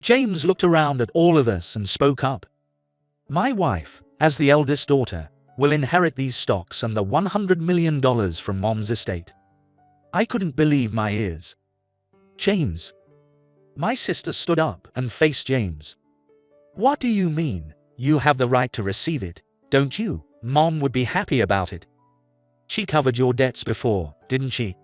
James looked around at all of us and spoke up. My wife, as the eldest daughter, will inherit these stocks and the $100 million from Mom's estate. I couldn't believe my ears. James. My sister stood up and faced James. What do you mean? You have the right to receive it, don't you? Mom would be happy about it. She covered your debts before, didn't she?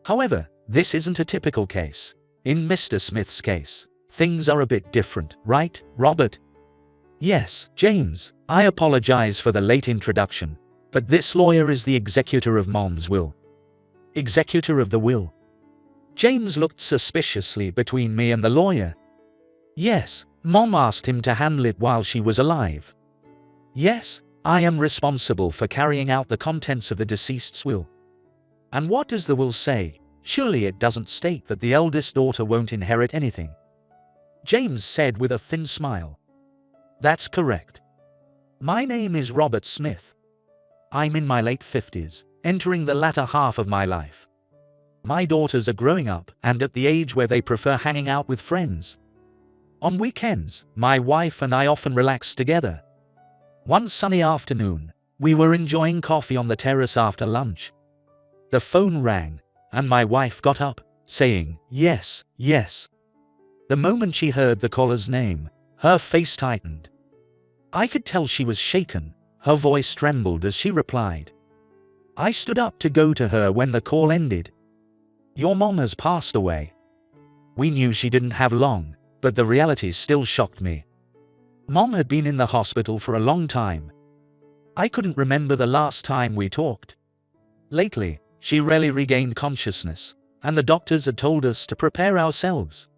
However, this isn't a typical case. In Mr. Smith's case, things are a bit different, right, Robert? Yes, James, I apologize for the late introduction, but this lawyer is the executor of Mom's will. Executor of the will? James looked suspiciously between me and the lawyer. Yes, Mom asked him to handle it while she was alive. Yes, I am responsible for carrying out the contents of the deceased's will. And what does the will say? Surely it doesn't state that the eldest daughter won't inherit anything. James said with a thin smile. That's correct. My name is Robert Smith. I'm in my late 50s, entering the latter half of my life. My daughters are growing up and at the age where they prefer hanging out with friends. On weekends, my wife and I often relax together. One sunny afternoon, we were enjoying coffee on the terrace after lunch. The phone rang, and my wife got up, saying, "Yes, yes." The moment she heard the caller's name, her face tightened. I could tell she was shaken, her voice trembled as she replied. I stood up to go to her when the call ended. Your mom has passed away. We knew she didn't have long, but the reality still shocked me. Mom had been in the hospital for a long time. I couldn't remember the last time we talked. Lately, she rarely regained consciousness, and the doctors had told us to prepare ourselves.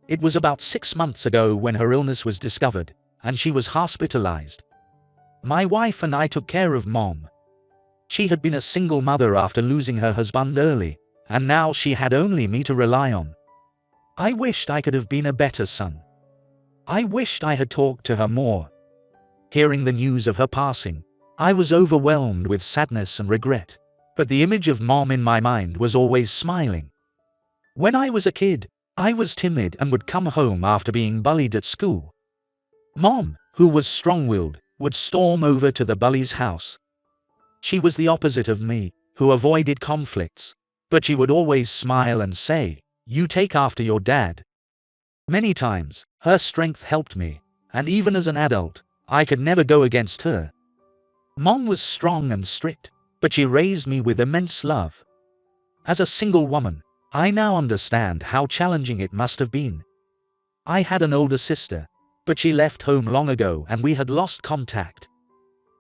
It was about 6 months ago when her illness was discovered, and she was hospitalized. My wife and I took care of Mom. She had been a single mother after losing her husband early, and now she had only me to rely on. I wished I could have been a better son. I wished I had talked to her more. Hearing the news of her passing, I was overwhelmed with sadness and regret, but the image of Mom in my mind was always smiling. When I was a kid, I was timid and would come home after being bullied at school. Mom, who was strong-willed, would storm over to the bully's house. She was the opposite of me, who avoided conflicts, but she would always smile and say, "You take after your dad." Many times, her strength helped me, and even as an adult, I could never go against her. Mom was strong and strict, but she raised me with immense love. As a single woman, I now understand how challenging it must have been. I had an older sister, but she left home long ago and we had lost contact.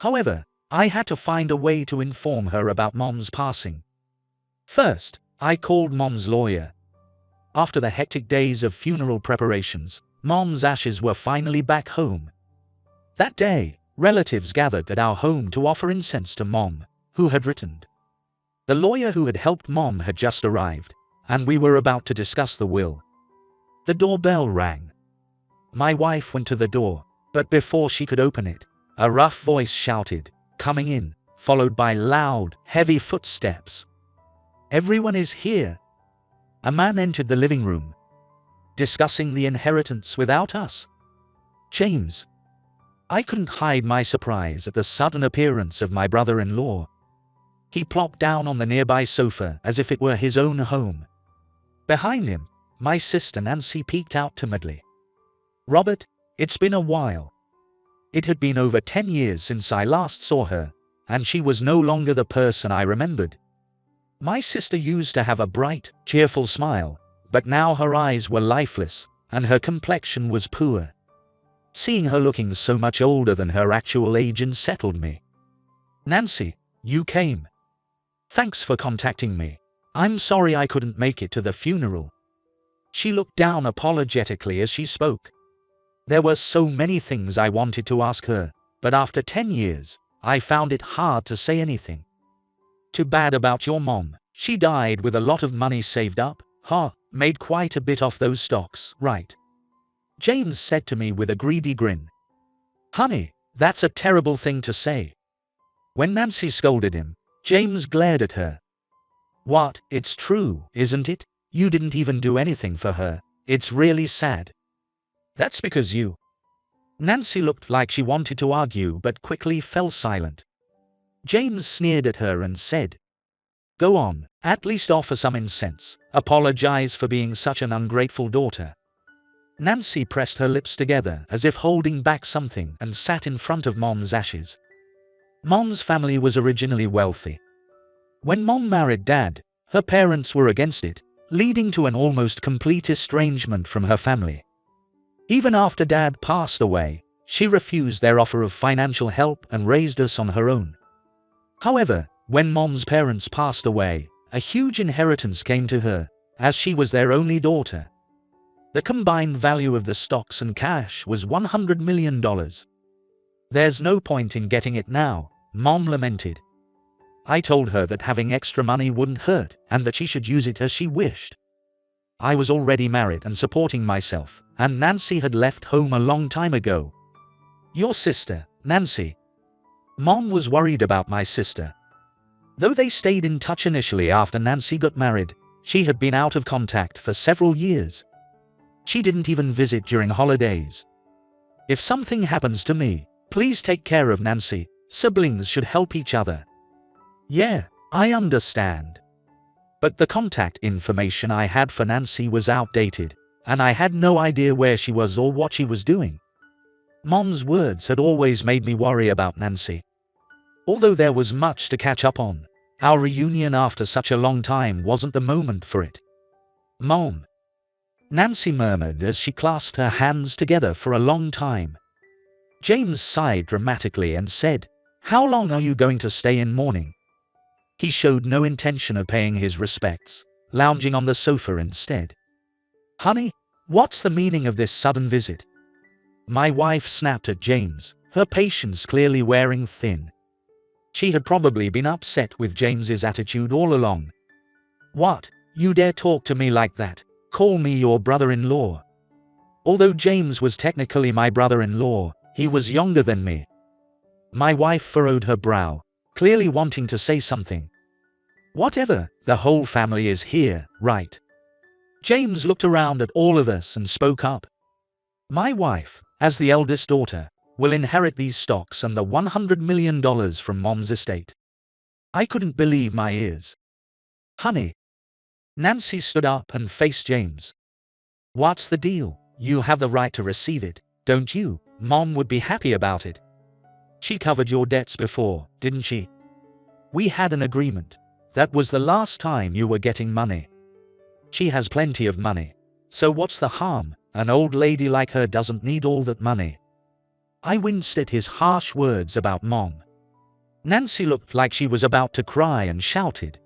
However, I had to find a way to inform her about Mom's passing. First, I called Mom's lawyer. After the hectic days of funeral preparations, Mom's ashes were finally back home. That day, relatives gathered at our home to offer incense to Mom, who had returned. The lawyer who had helped Mom had just arrived, and we were about to discuss the will. The doorbell rang. My wife went to the door, but before she could open it, a rough voice shouted, "Coming in," followed by loud, heavy footsteps. "Everyone is here." A man entered the living room. "Discussing the inheritance without us?" James. I couldn't hide my surprise at the sudden appearance of my brother-in-law. He plopped down on the nearby sofa as if it were his own home. Behind him, my sister Nancy peeked out timidly. "Robert, it's been a while." It had been over 10 years since I last saw her, and she was no longer the person I remembered. My sister used to have a bright, cheerful smile, but now her eyes were lifeless, and her complexion was poor. Seeing her looking so much older than her actual age unsettled me. "Nancy, you came. Thanks for contacting me. I'm sorry I couldn't make it to the funeral." She looked down apologetically as she spoke. There were so many things I wanted to ask her, but after 10 years, I found it hard to say anything. "Too bad about your mom. She died with a lot of money saved up, made quite a bit off those stocks, right?" James said to me with a greedy grin. "Honey, that's a terrible thing to say." When Nancy scolded him, James glared at her. "What, it's true, isn't it? You didn't even do anything for her. It's really sad." That's because you. Nancy looked like she wanted to argue but quickly fell silent. James sneered at her and said, "Go on, at least offer some incense. Apologize for being such an ungrateful daughter." Nancy pressed her lips together as if holding back something and sat in front of Mom's ashes. Mom's family was originally wealthy. When Mom married Dad, her parents were against it, leading to an almost complete estrangement from her family. Even after Dad passed away, she refused their offer of financial help and raised us on her own. However, when Mom's parents passed away, a huge inheritance came to her, as she was their only daughter. The combined value of the stocks and cash was $100 million. "There's no point in getting it now," Mom lamented. "I told her that having extra money wouldn't hurt and that she should use it as she wished. I was already married and supporting myself, and Nancy had left home a long time ago." "Your sister, Nancy." Mom was worried about my sister. Though they stayed in touch initially after Nancy got married, she had been out of contact for several years. She didn't even visit during holidays. "If something happens to me, please take care of Nancy. Siblings should help each other." "Yeah, I understand. But the contact information I had for Nancy was outdated, and I had no idea where she was or what she was doing." Mom's words had always made me worry about Nancy. Although there was much to catch up on, our reunion after such a long time wasn't the moment for it. "Mom," Nancy murmured as she clasped her hands together for a long time. James sighed dramatically and said, "How long are you going to stay in mourning?" He showed no intention of paying his respects, lounging on the sofa instead. "Honey, what's the meaning of this sudden visit?" My wife snapped at James, her patience clearly wearing thin. She had probably been upset with James's attitude all along. "What? You dare talk to me like that? Call me your brother-in-law." Although James was technically my brother-in-law, he was younger than me. My wife furrowed her brow, clearly wanting to say something. "Whatever, the whole family is here, right?" James looked around at all of us and spoke up. "My wife, as the eldest daughter, will inherit these stocks and the $100 million from Mom's estate." I couldn't believe my ears. "Honey." Nancy stood up and faced James. "What's the deal? You have the right to receive it, don't you? Mom would be happy about it. She covered your debts before, didn't she? We had an agreement. That was the last time you were getting money. She has plenty of money. So what's the harm? An old lady like her doesn't need all that money." I winced at his harsh words about Mom. Nancy looked like she was about to cry and shouted,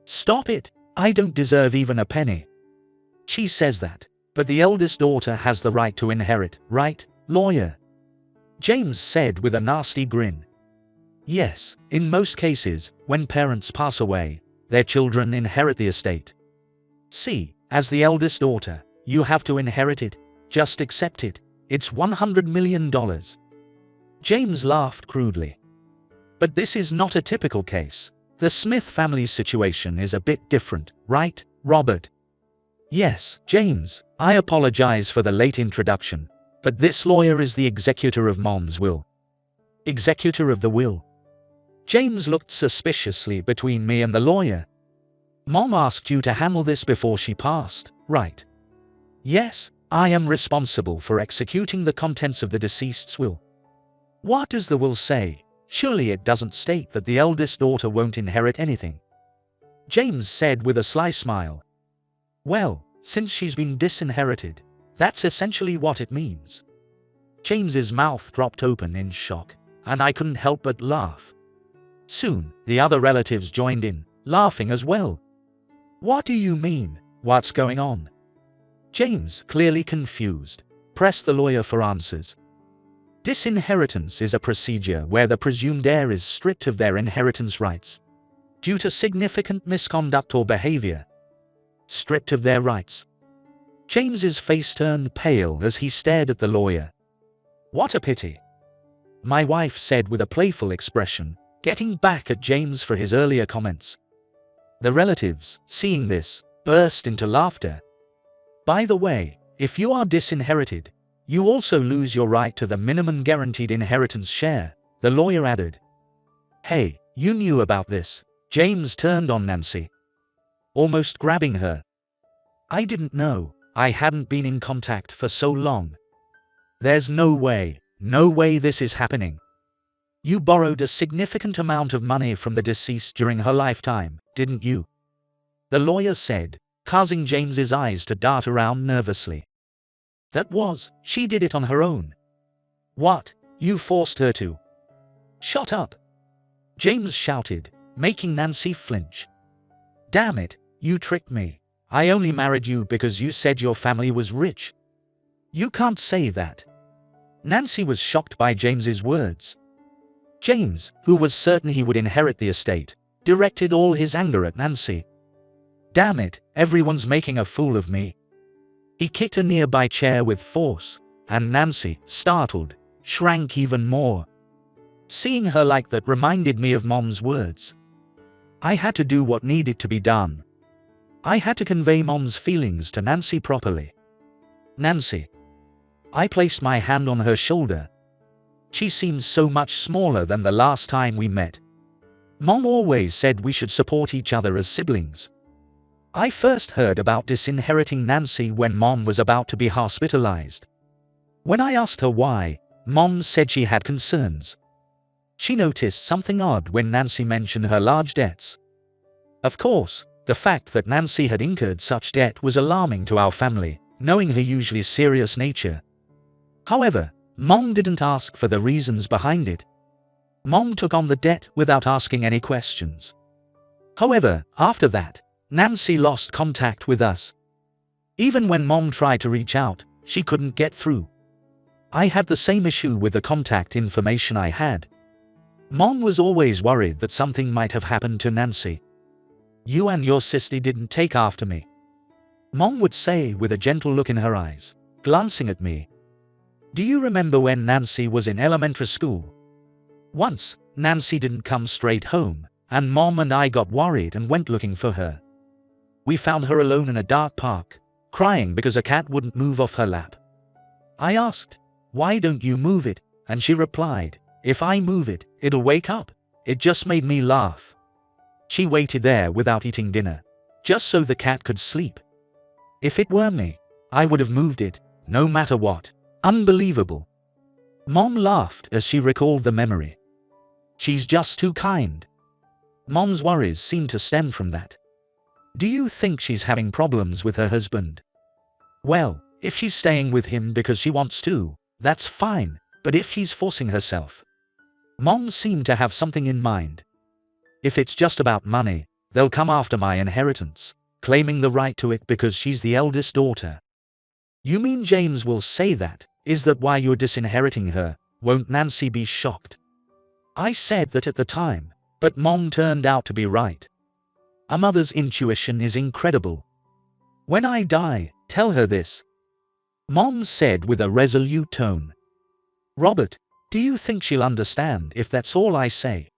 "Stop it! I don't deserve even a penny." "She says that, but the eldest daughter has the right to inherit, right, lawyer?" James said with a nasty grin. "Yes, in most cases, when parents pass away, their children inherit the estate. See, as the eldest daughter, you have to inherit it. Just accept it. It's $100 million. James laughed crudely. "But this is not a typical case. The Smith family's situation is a bit different, right, Robert?" "Yes, James, I apologize for the late introduction, but this lawyer is the executor of Mom's will." "Executor of the will?" James looked suspiciously between me and the lawyer. "Mom asked you to handle this before she passed, right?" "Yes, I am responsible for executing the contents of the deceased's will." "What does the will say? Surely it doesn't state that the eldest daughter won't inherit anything." James said with a sly smile. "Well, since she's been disinherited, that's essentially what it means." James's mouth dropped open in shock, and I couldn't help but laugh. Soon, the other relatives joined in, laughing as well. "What do you mean? What's going on?" James, clearly confused, pressed the lawyer for answers. Disinheritance is a procedure where the presumed heir is stripped of their inheritance rights due to significant misconduct or behavior. Stripped of their rights. James's face turned pale as he stared at the lawyer. "What a pity," my wife said with a playful expression, getting back at James for his earlier comments. The relatives, seeing this, burst into laughter. "By the way, if you are disinherited, You also lose your right to the minimum guaranteed inheritance share, the lawyer added. Hey, you knew about this. James turned on Nancy, almost grabbing her. I didn't know. I hadn't been in contact for so long. There's no way this is happening. You borrowed a significant amount of money from the deceased during her lifetime, didn't you? The lawyer said, causing James's eyes to dart around nervously. She did it on her own. What? You forced her to? Shut up! James shouted, making Nancy flinch. Damn it, you tricked me. I only married you because you said your family was rich. You can't say that. Nancy was shocked by James's words. James, who was certain he would inherit the estate, directed all his anger at Nancy. Damn it, everyone's making a fool of me. He kicked a nearby chair with force, and Nancy, startled, shrank even more. Seeing her like that reminded me of Mom's words. I had to do what needed to be done. I had to convey Mom's feelings to Nancy properly. Nancy. I placed my hand on her shoulder. She seems so much smaller than the last time we met. Mom always said we should support each other as siblings. I first heard about disinheriting Nancy when Mom was about to be hospitalized. When I asked her why, Mom said she had concerns. She noticed something odd when Nancy mentioned her large debts. Of course, the fact that Nancy had incurred such debt was alarming to our family, knowing her usually serious nature. However, Mom didn't ask for the reasons behind it. Mom took on the debt without asking any questions. However, after that, Nancy lost contact with us. Even when Mom tried to reach out, she couldn't get through. I had the same issue with the contact information I had. Mom was always worried that something might have happened to Nancy. You and your sister didn't take after me, Mom would say with a gentle look in her eyes, glancing at me. Do you remember when Nancy was in elementary school? Once, Nancy didn't come straight home, and Mom and I got worried and went looking for her. We found her alone in a dark park, crying because a cat wouldn't move off her lap. I asked, "Why don't you move it?" And she replied, "If I move it, it'll wake up." It just made me laugh. She waited there without eating dinner, just so the cat could sleep. If it were me, I would have moved it, no matter what. Unbelievable. Mom laughed as she recalled the memory. She's just too kind. Mom's worries seem to stem from that. Do you think she's having problems with her husband? Well, if she's staying with him because she wants to, that's fine, but if she's forcing herself. Mom seemed to have something in mind. If it's just about money, they'll come after my inheritance, claiming the right to it because she's the eldest daughter. You mean James will say that? Is that why you're disinheriting her? Won't Nancy be shocked? I said that at the time, but Mom turned out to be right. A mother's intuition is incredible. When I die, tell her this, Mom said with a resolute tone. Robert, do you think she'll understand if that's all I say?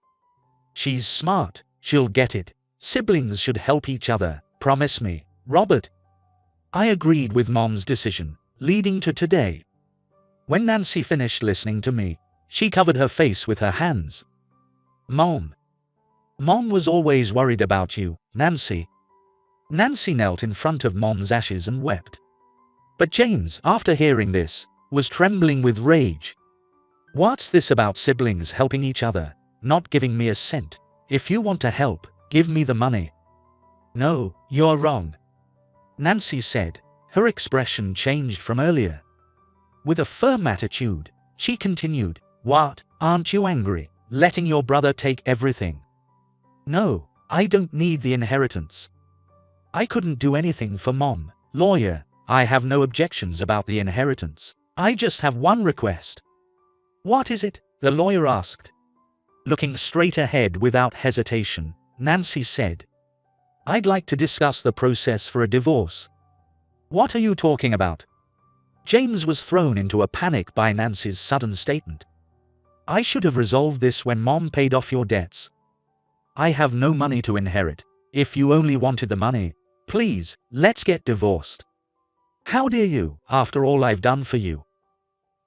She's smart, she'll get it. Siblings should help each other, promise me, Robert. I agreed with Mom's decision, leading to today. When Nancy finished listening to me, she covered her face with her hands. Mom was always worried about you, Nancy. Nancy knelt in front of Mom's ashes and wept. But James, after hearing this, was trembling with rage. What's this about siblings helping each other, not giving me a cent? If you want to help, give me the money. No, you're wrong, Nancy said, her expression changed from earlier. With a firm attitude, she continued, What, aren't you angry, letting your brother take everything? No, I don't need the inheritance. I couldn't do anything for Mom. Lawyer, I have no objections about the inheritance. I just have one request. What is it? The lawyer asked. Looking straight ahead without hesitation, Nancy said, I'd like to discuss the process for a divorce. What are you talking about? James was thrown into a panic by Nancy's sudden statement. I should have resolved this when Mom paid off your debts. I have no money to inherit. If you only wanted the money, please, let's get divorced. How dare you, after all I've done for you?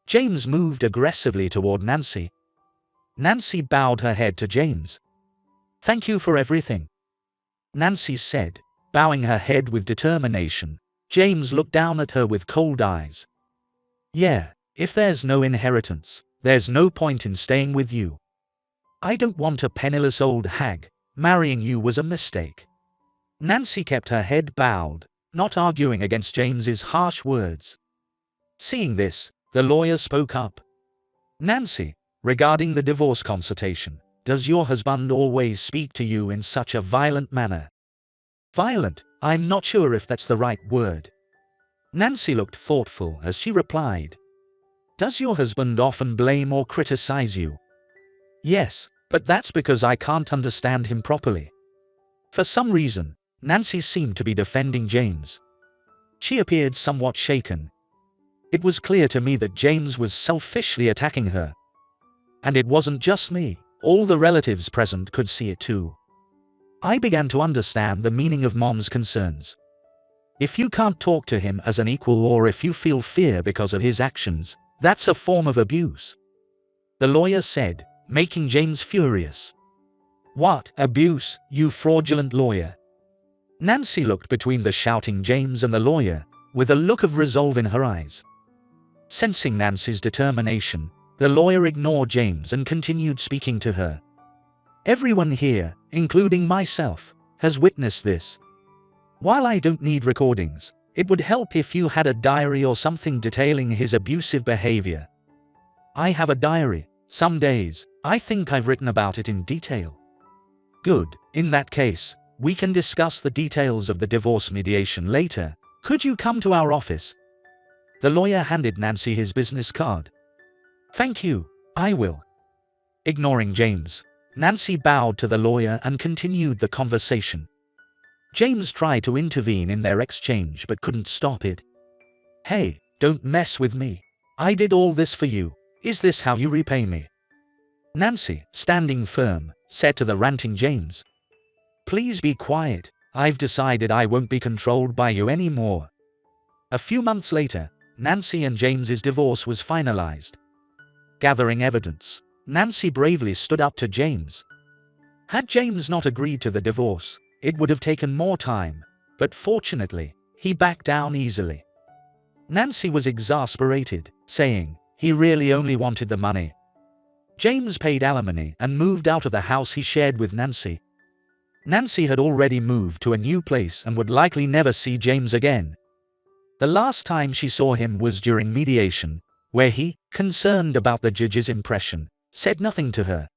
James moved aggressively toward Nancy. Nancy bowed her head to James. "Thank you for everything," Nancy said, bowing her head with determination. James looked down at her with cold eyes. "Yeah, if there's no inheritance, there's no point in staying with you. I don't want a penniless old hag. Marrying you was a mistake." Nancy kept her head bowed, not arguing against James's harsh words. Seeing this, the lawyer spoke up. "Nancy, regarding the divorce consultation, does your husband always speak to you in such a violent manner?" "Violent? I'm not sure if that's the right word." Nancy looked thoughtful as she replied. "Does your husband often blame or criticize you?" "Yes, but that's because I can't understand him properly." For some reason, Nancy seemed to be defending James. She appeared somewhat shaken. It was clear to me that James was selfishly attacking her. And it wasn't just me, all the relatives present could see it too. I began to understand the meaning of Mom's concerns. If you can't talk to him as an equal, or if you feel fear because of his actions, that's a form of abuse, the lawyer said, making James furious. "What abuse, you fraudulent lawyer?" Nancy looked between the shouting James and the lawyer, with a look of resolve in her eyes. Sensing Nancy's determination, the lawyer ignored James and continued speaking to her. "Everyone here, including myself, has witnessed this. While I don't need recordings, it would help if you had a diary or something detailing his abusive behavior." "I have a diary. Some days, I think I've written about it in detail." "Good. In that case, we can discuss the details of the divorce mediation later. Could you come to our office?" The lawyer handed Nancy his business card. "Thank you, I will." Ignoring James, Nancy bowed to the lawyer and continued the conversation. James tried to intervene in their exchange but couldn't stop it. "Hey, don't mess with me. I did all this for you. Is this how you repay me?" Nancy, standing firm, said to the ranting James. "Please be quiet. I've decided I won't be controlled by you anymore." A few months later, Nancy and James's divorce was finalized. Gathering evidence, Nancy bravely stood up to James. Had James not agreed to the divorce, it would have taken more time, but fortunately, he backed down easily. Nancy was exasperated, saying, he really only wanted the money. James paid alimony and moved out of the house he shared with Nancy. Nancy had already moved to a new place and would likely never see James again. The last time she saw him was during mediation, where he, concerned about the judge's impression, said nothing to her.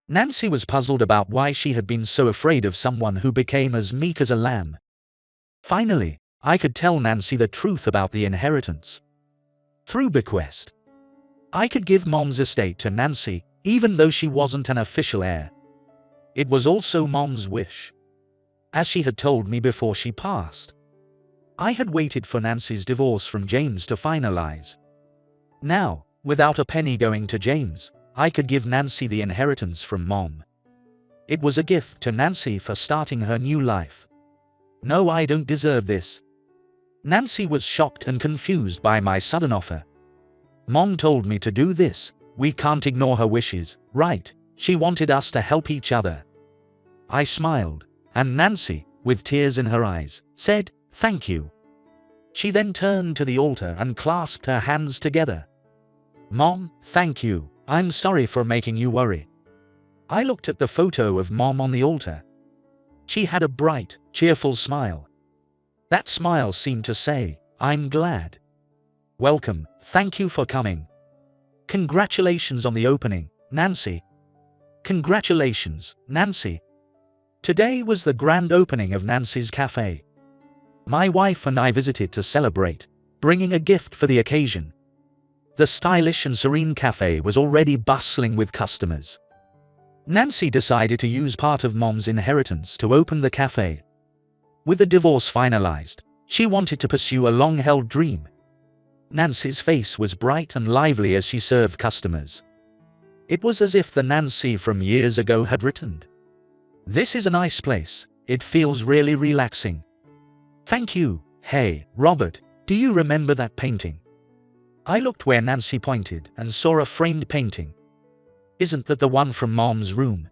Nancy was puzzled about why she had been so afraid of someone who became as meek as a lamb. Finally, I could tell Nancy the truth about the inheritance. Through bequest, I could give Mom's estate to Nancy, even though she wasn't an official heir. It was also Mom's wish, as she had told me before she passed. I had waited for Nancy's divorce from James to finalize. Now, without a penny going to James, I could give Nancy the inheritance from Mom. It was a gift to Nancy for starting her new life. No, I don't deserve this. Nancy was shocked and confused by my sudden offer. Mom told me to do this. We can't ignore her wishes, right? She wanted us to help each other. I smiled, and Nancy, with tears in her eyes, said, "Thank you." She then turned to the altar and clasped her hands together. "Mom, thank you. I'm sorry for making you worry." I looked at the photo of Mom on the altar. She had a bright, cheerful smile. That smile seemed to say, "I'm glad. Welcome, thank you for coming. Congratulations on the opening, Nancy." Congratulations, Nancy. Today was the grand opening of Nancy's Cafe. My wife and I visited to celebrate, bringing a gift for the occasion. The stylish and serene cafe was already bustling with customers. Nancy decided to use part of Mom's inheritance to open the cafe. With the divorce finalized, she wanted to pursue a long-held dream. Nancy's face was bright and lively as she served customers. It was as if the Nancy from years ago had returned. "This is a nice place. It feels really relaxing." "Thank you. Hey, Robert, do you remember that painting? I looked where Nancy pointed and saw a framed painting. Isn't that the one from Mom's room?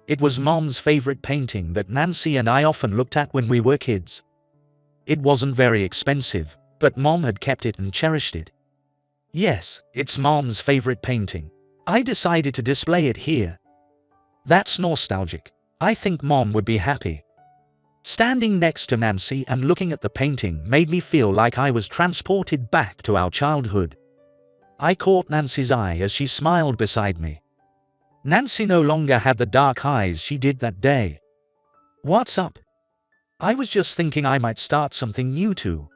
It was Mom's favorite painting that Nancy and I often looked at when we were kids. It wasn't very expensive, but Mom had kept it and cherished it. Yes, it's Mom's favorite painting. I decided to display it here. That's nostalgic. I think Mom would be happy. Standing next to Nancy and looking at the painting made me feel like I was transported back to our childhood. I caught Nancy's eye as she smiled beside me. Nancy no longer had the dark eyes she did that day. What's up? I was just thinking I might start something new too.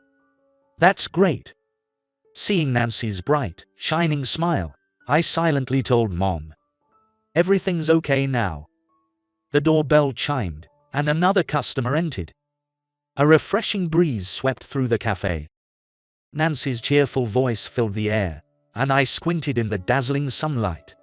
That's great. Seeing Nancy's bright, shining smile, I silently told Mom. Everything's okay now. The doorbell chimed, and another customer entered. A refreshing breeze swept through the cafe. Nancy's cheerful voice filled the air, and I squinted in the dazzling sunlight.